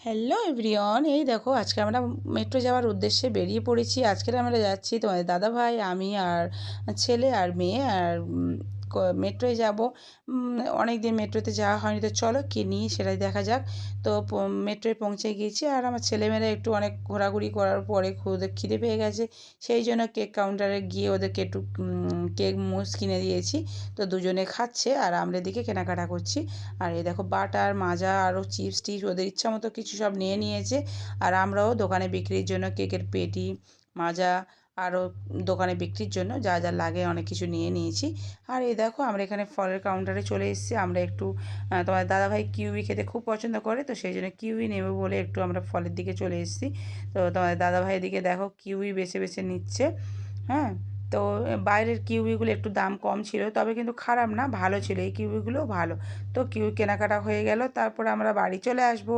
Hello everyone, এই দেখো আজকে আমরা মেট্রো যাওয়ার উদ্দেশ্যে বেরিয়ে পড়েছি। আজকে আমরা যাচ্ছি তোমাদের দাদাভাই, আমি আর ছেলে আর মেয়ে আর মেট্রোয় যাব। অনেক দিন মেট্রোতে যাওয়া হয়নি, তো চলো কী নিই সেটাই দেখা যাক। তো মেট্রোয় পৌঁছে গিয়েছি আর আমার ছেলেমেয়েরা একটু অনেক ঘোরাঘুরি করার পরে ওদের খিদে পেয়ে গেছে। সেই জন্য কেক কাউন্টারে গিয়ে ওদেরকে একটু কেক মুস কিনে দিয়েছি। তো দুজনে খাচ্ছে আর আমরা এদিকে কেনাকাটা করছি। আর এই দেখো বাটার মাজা আরও চিপস টিপস ওদের ইচ্ছা মতো কিছু সব নিয়ে নিয়েছে। আর আমরাও দোকানে বিক্রির জন্য কেকের পেটি, মাজা আরও দোকানে বিক্রির জন্য যা যা লাগে অনেক কিছু নিয়ে নিয়েছি। আর এই দেখো আমরা এখানে ফলের কাউন্টারে চলে এসেছি। আমরা একটু তোমার দাদাভাই কিউই খেতে খুব পছন্দ করে, তো সেই জন্য কিউই নেবে বলে একটু আমরা ফলের দিকে চলে এসেছি। তো তোমার দাদাভাইয়ের দিকে দেখো কিউই বেছে বেছে নিচ্ছে। হ্যাঁ, তো বাইরের কিউইগুলো একটু দাম কম ছিল, তবে কিন্তু খারাপ না, ভালো ছিল, এই কিউইগুলোও ভালো। তো কিউই কেনাকাটা হয়ে গেল, তারপর আমরা বাড়ি চলে আসবো।